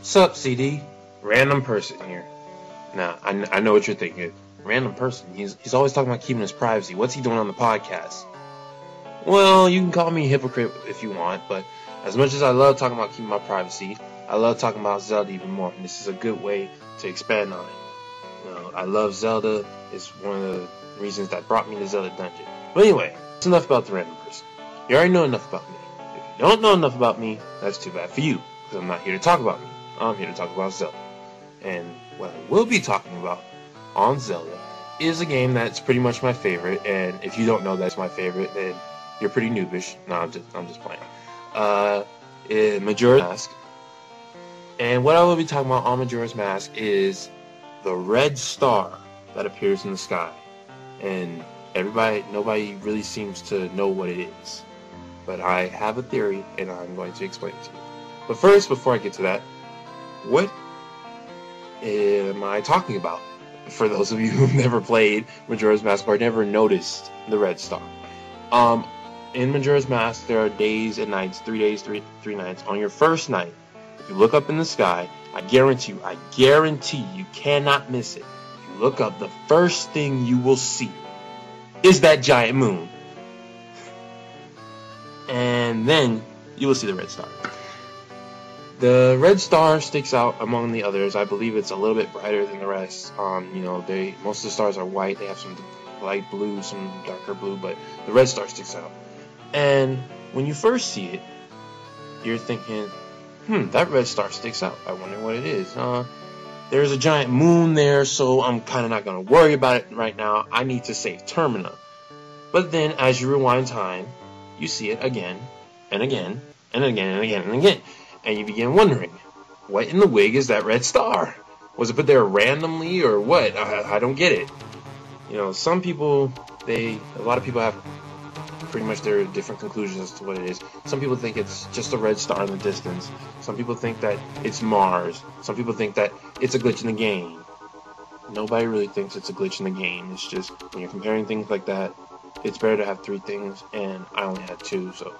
Sup, CD? Random person here. Now, I know what you're thinking. Random person. He's always talking about keeping his privacy. What's he doing on the podcast? Well, you can call me a hypocrite if you want, but as much as I love talking about keeping my privacy, I love talking about Zelda even more, and this is a good way to expand on it. You know, I love Zelda. It's one of the reasons that brought me to Zelda Dungeon. But anyway, that's enough about the random person. You already know enough about me. If you don't know enough about me, that's too bad for you, because I'm not here to talk about me. I'm here to talk about Zelda. And what I will be talking about on Zelda is a game that's pretty much my favorite, and if you don't know that's my favorite, then you're pretty noobish. No, I'm just playing. Majora's Mask. And what I will be talking about on Majora's Mask is the red star that appears in the sky. And nobody really seems to know what it is. But I have a theory, and I'm going to explain it to you. But first, before I get to that, what am I talking about? For those of you who've never played Majora's Mask or never noticed the red star. In Majora's Mask, there are days and nights, 3 days, three nights. On your first night, if you look up in the sky, I guarantee you cannot miss it. If you look up, the first thing you will see is that giant moon. And then you will see the red star. The red star sticks out among the others. I believe it's a little bit brighter than the rest. Most of the stars are white. They have some light blue, some darker blue, but the red star sticks out. And when you first see it, you're thinking, that red star sticks out. I wonder what it is. There's a giant moon there, so I'm kind of not going to worry about it right now. I need to save Termina. But then, as you rewind time, you see it again, and again, and again, and again, and again. And you begin wondering, what in the wig is that red star? Was it put there randomly, or what? I don't get it. You know, a lot of people have pretty much their different conclusions as to what it is. Some people think it's just a red star in the distance. Some people think that it's Mars. Some people think that it's a glitch in the game. Nobody really thinks it's a glitch in the game. It's just, when you're comparing things like that, it's better to have 3 things, and I only had 2, so.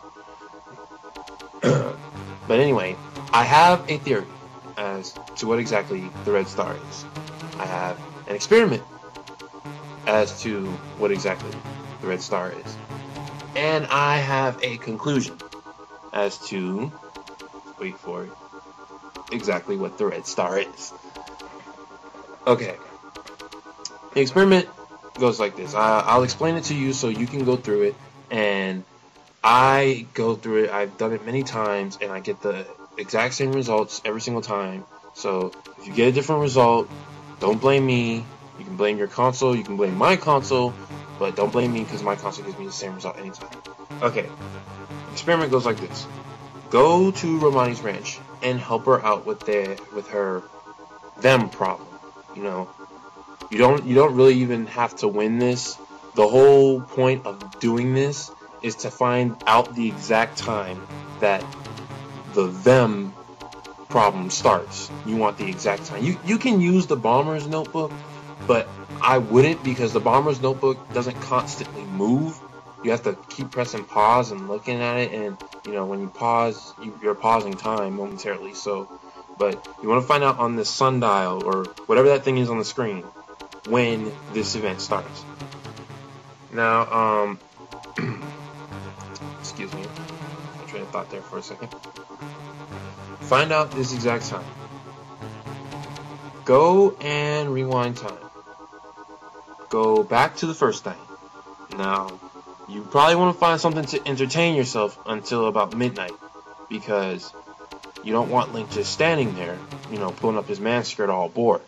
But anyway, I have a theory as to what exactly the red star is. I have an experiment as to what exactly the red star is. And I have a conclusion as to, wait for it, exactly what the red star is. Okay. The experiment goes like this. I'll explain it to you so you can go through it, and I go through it. I've done it many times, and I get the exact same results every single time. So if you get a different result, don't blame me. You can blame your console, you can blame my console, but don't blame me because my console gives me the same result anytime. Okay, experiment goes like this. Go to Romani's ranch and help her out with her problem. You know, you don't really even have to win this. The whole point of doing this is to find out the exact time that the them problem starts. You want the exact time. You can use the bomber's notebook, but I wouldn't, because the bomber's notebook doesn't constantly move. You have to keep pressing pause and looking at it, and you know, when you pause, you're pausing time momentarily. So, but you want to find out on the sundial or whatever that thing is on the screen when this event starts. Now, excuse me, I train of thought there for a second. Find out this exact time. Go and rewind time. Go back to the first night. Now, you probably want to find something to entertain yourself until about midnight, because you don't want Link just standing there, you know, pulling up his man skirt all bored.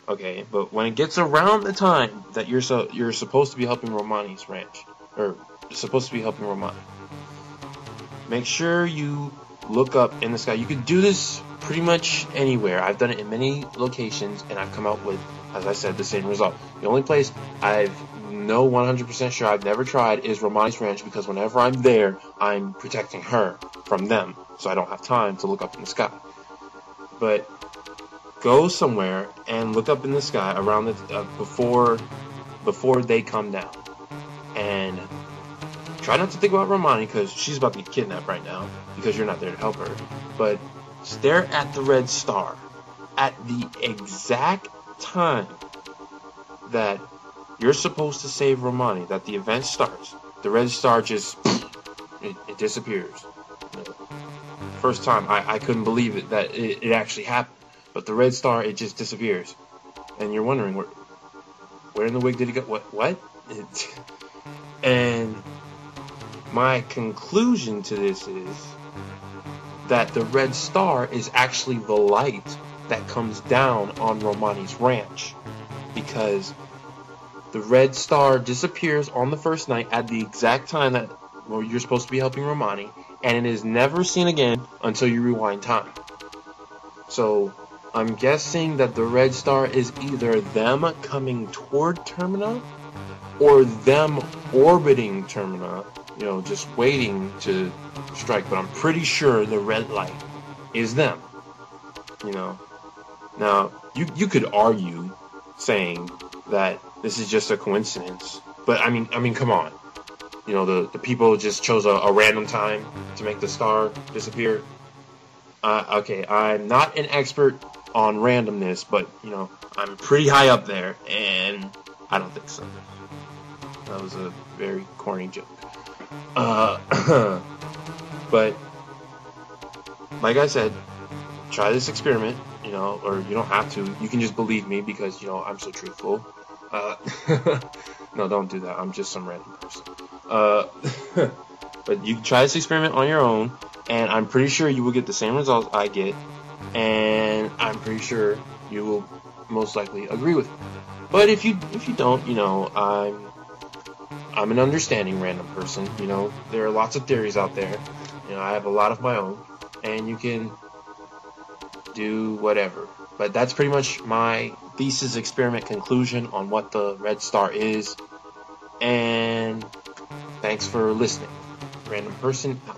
Okay, but when it gets around the time that you're supposed to be helping Romani's ranch, or supposed to be helping Romani, make sure you look up in the sky. You could do this pretty much anywhere. I've done it in many locations, and I've come out with, as I said, the same result. The only place I've 100% sure I've never tried is Romani's ranch, because whenever I'm there, I'm protecting her from them, so I don't have time to look up in the sky. But go somewhere and look up in the sky around the before they come down, and try not to think about Romani, because she's about to get kidnapped right now because you're not there to help her. But stare at the red star at the exact time that you're supposed to save Romani, that the event starts. The red star just, it disappears. First time, I couldn't believe it, that it actually happened. But the red star, it just disappears. And you're wondering, where in the wig did it go? What? And my conclusion to this is that the red star is actually the light that comes down on Romani's ranch. Because the red star disappears on the first night at the exact time that you're supposed to be helping Romani, and it is never seen again until you rewind time. So I'm guessing that the red star is either them coming toward Termina or them orbiting Termina, just waiting to strike. But I'm pretty sure the red light is them. Now you could argue saying that this is just a coincidence, but I mean, come on. The people just chose a random time to make the star disappear. Okay, I'm not an expert on randomness, but, I'm pretty high up there, and I don't think so. That was a very corny joke. But, like I said, try this experiment, or you don't have to. You can just believe me because, I'm so truthful. No, don't do that. I'm just some random person. But you can try this experiment on your own, and I'm pretty sure you will get the same results I get, and I'm pretty sure you will most likely agree with me. But if you don't, I'm an understanding random person. There are lots of theories out there. I have a lot of my own, and you can do whatever. But that's pretty much my thesis experiment conclusion on what the red star is. And thanks for listening. Random person out.